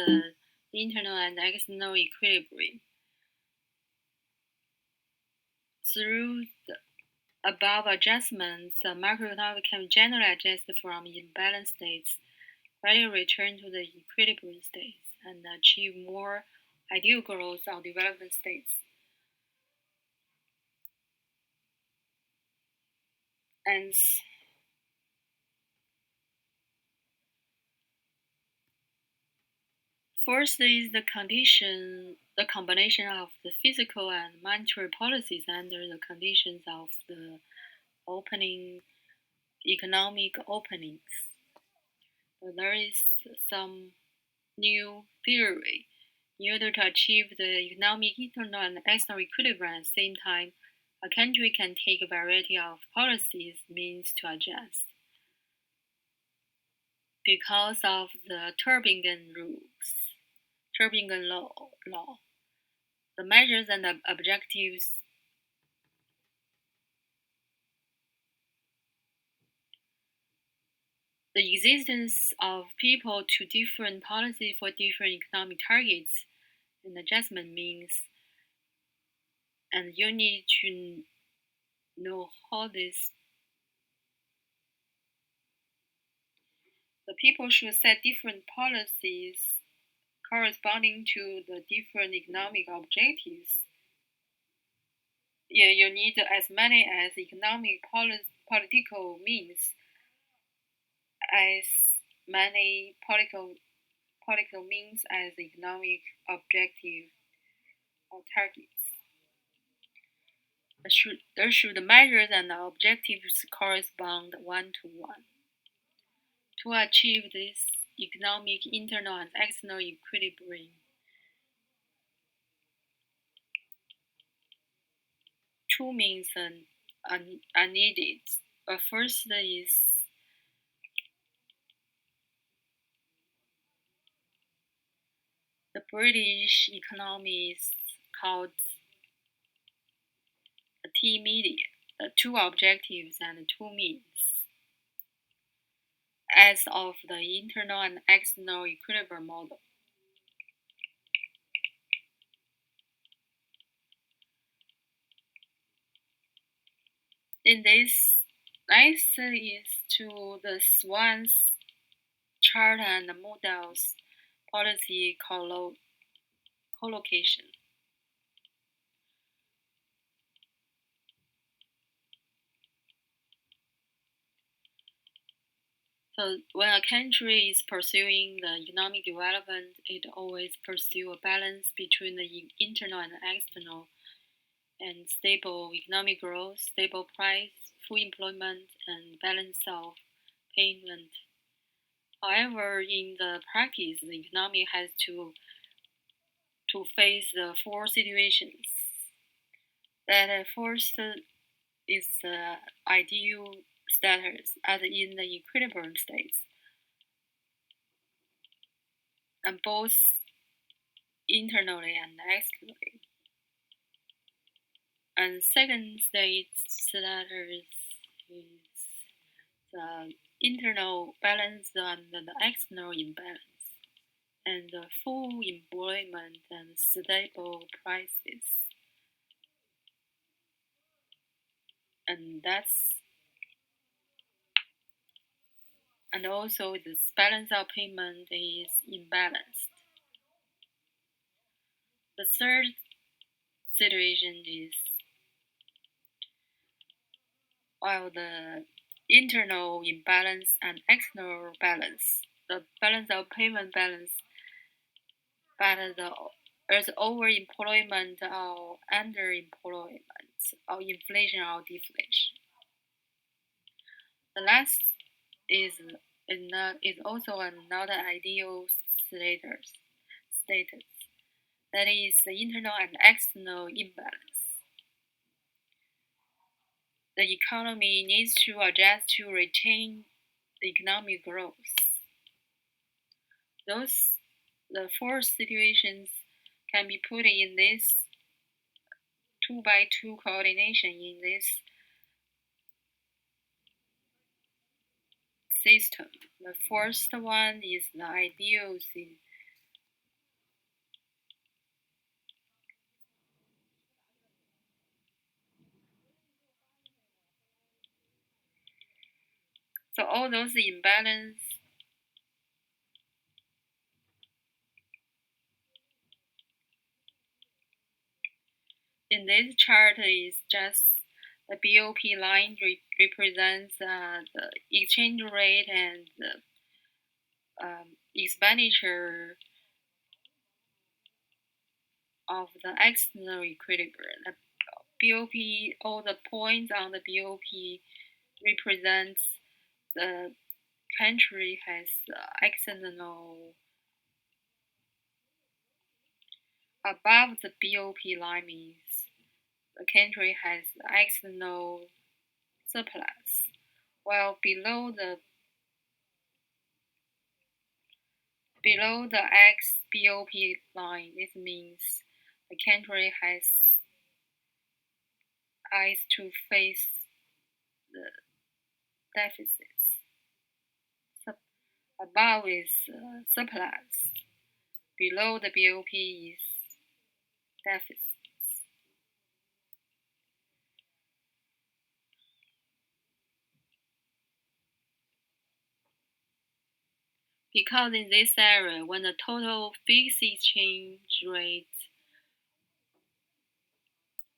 the internal and external equilibrium. Through the above adjustments, the macroeconomic can generally adjust from imbalanced states, gradually return to the equilibrium states, and achieve more ideal growth on development states. And first is the combination of the physical and monetary policies under the conditions of the opening economic openings. So there is some new theory. In order to achieve the economic internal and external equilibrium at the same time, a country can take a variety of policies means to adjust. Because of the Tübingen law, the measures and the objectives the existence of people to different policies for different economic targets and adjustment means, and you need to know how this. The people should set different policies corresponding to the different economic objectives. Yeah, you need as many as economic political means as many political means as economic objective or targets. There should measures and objectives correspond one to one. To achieve this economic internal and external equilibrium, two means are needed. First is the British economist called a T media, two objectives and two means, as of the internal and external equilibrium model. In this, next is to the Swann's chart and models policy collocation. So when a country is pursuing the economic development, it always pursue a balance between the internal and external, and stable economic growth, stable price, full employment, and balance of payment. However, in the practice, the economy has to face the four situations. That first is the ideal status as in the equilibrium states, and both internally and externally. And second state status is the internal balance and the external imbalance, and the full employment and stable prices. And also the balance of payment is imbalanced. The third situation is while the internal imbalance and external balance, the balance of payment balance, but there's overemployment or underemployment or inflation or deflation. The last is also another ideal status. That is the internal and external imbalance. The economy needs to adjust to retain the economic growth. The four situations can be put in this 2x2 coordination in this system. The first one is the ideal So all those imbalance in this chart is just the BOP line represents the exchange rate and the expenditure of the external equilibrium. The BOP, all the points on the BOP represents the country has external above the BOP line means the country has external surplus, while below the ex BOP line, this means the country has to face the deficits. Above is surplus, below the BOP is deficit. Because in this area, when the total fixed exchange rate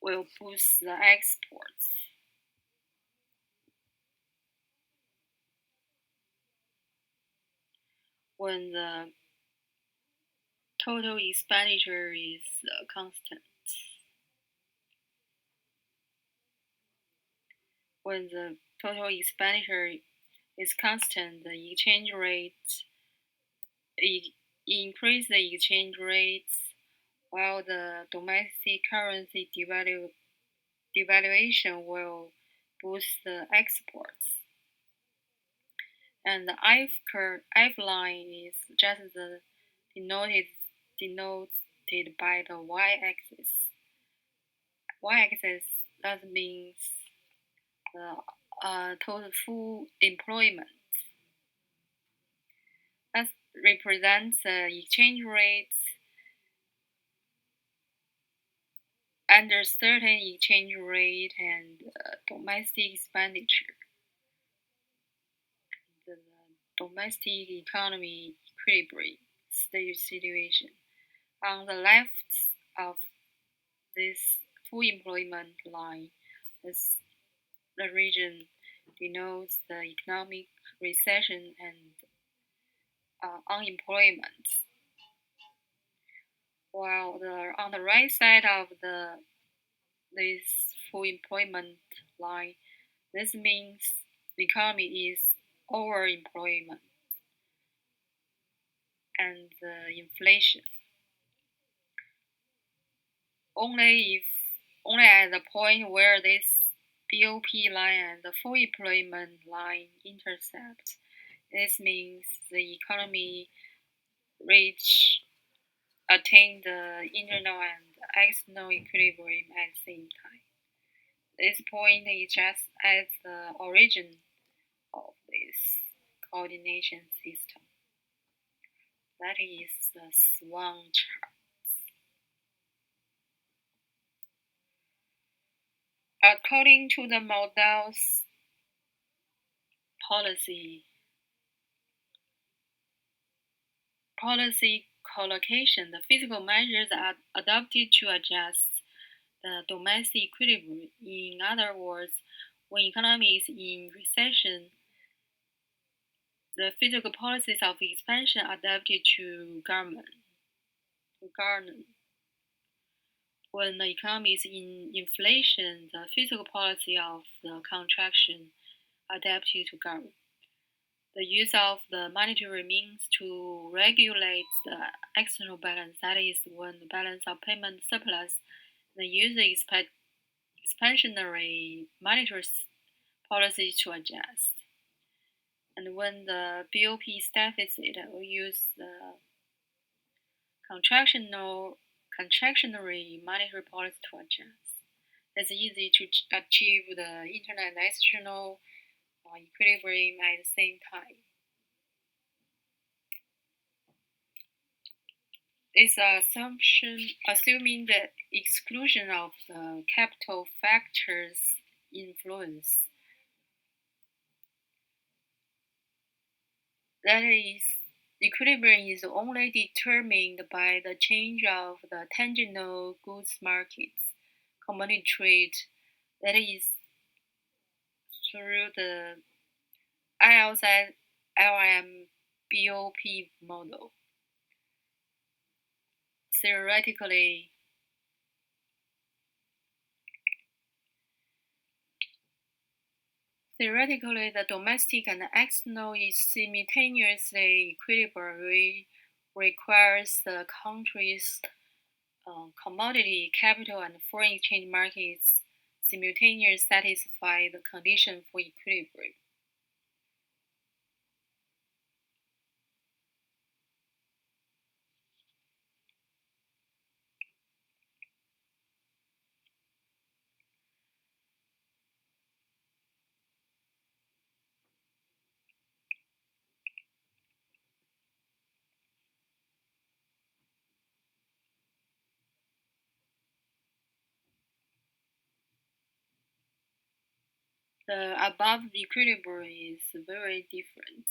will boost the exports. When the total expenditure is constant. When the total expenditure is constant, the exchange rate increase the exchange rates while the domestic currency devaluation will boost the exports. And the F line is just denoted by the y-axis. Y-axis that means the total full employment. That represents the exchange rates under certain exchange rate and domestic expenditure. The domestic economy equilibrium situation. On the left of this full employment line, the region denotes the economic recession and unemployment. While on the right side of this full employment line, this means the economy is overemployment and inflation. Only at the point where this BOP line and the full employment line intersect, this means the economy attain the internal and external equilibrium at the same time. This point is just at the origin of this coordination system. That is the Swann chart. According to the model's policy collocation, the physical measures are adopted to adjust the domestic equilibrium. In other words, when economy is in recession, the physical policies of expansion are adapted to government. When the economy is in inflation, the physical policy of the contraction adapted to government. The use of the monetary means to regulate the external balance, that is, when the balance of payment surplus, the use expansionary monetary policy to adjust. And when the BOP is deficit, we use the contractionary monetary policy to adjust. It's easy to achieve the internal and external equilibrium at the same time. This assumption, assuming the exclusion of the capital factors influence. That is, equilibrium is only determined by the change of the tangible goods markets, commodity trade, that is, through the LMBOP model. Theoretically, the domestic and external is simultaneously equilibrium requires the country's commodity, capital, and foreign exchange markets simultaneously satisfy the condition for equilibrium. The above equilibrium is very different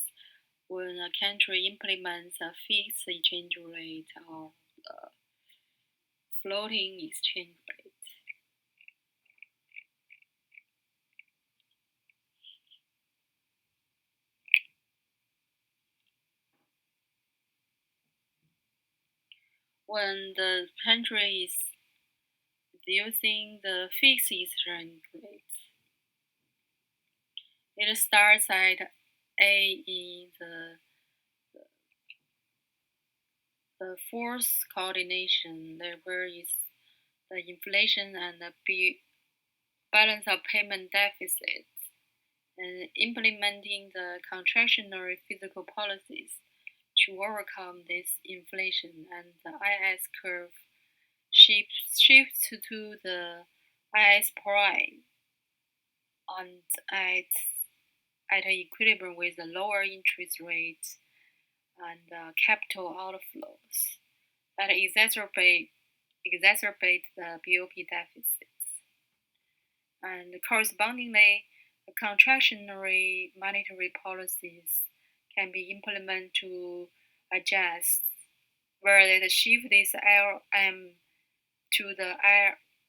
when a country implements a fixed exchange rate or a floating exchange rate. When the country is using the fixed exchange rate, it starts at A in the fourth coordination level is the inflation and the balance of payment deficit, and implementing the contractionary fiscal policies to overcome this inflation, and the IS curve shifts to the IS prime and at equilibrium with a lower interest rate and capital outflows that exacerbate the BOP deficits. And correspondingly, the contractionary monetary policies can be implemented to adjust where they shift this LM to the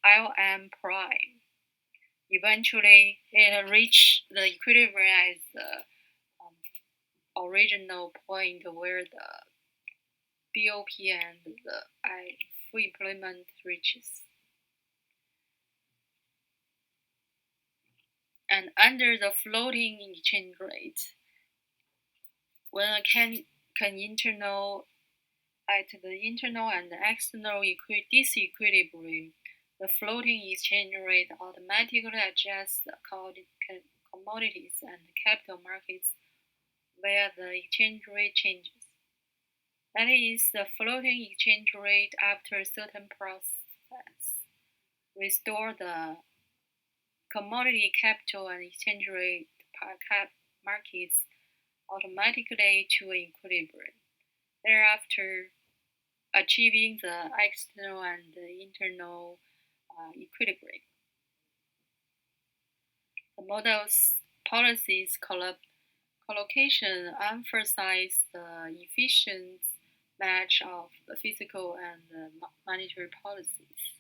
LM prime. Eventually, it reaches the equilibrium as the original point where the BOP and the I full employment reaches. And under the floating exchange rate, when a can internal at the internal and external disequilibrium, the floating exchange rate automatically adjusts the commodities and capital markets where the exchange rate changes. That is, the floating exchange rate after a certain process restore the commodity capital and exchange rate markets automatically to equilibrium. Thereafter, achieving the external and the internal equilibrium. The model's policies collocation emphasize the efficient match of the fiscal and the monetary policies.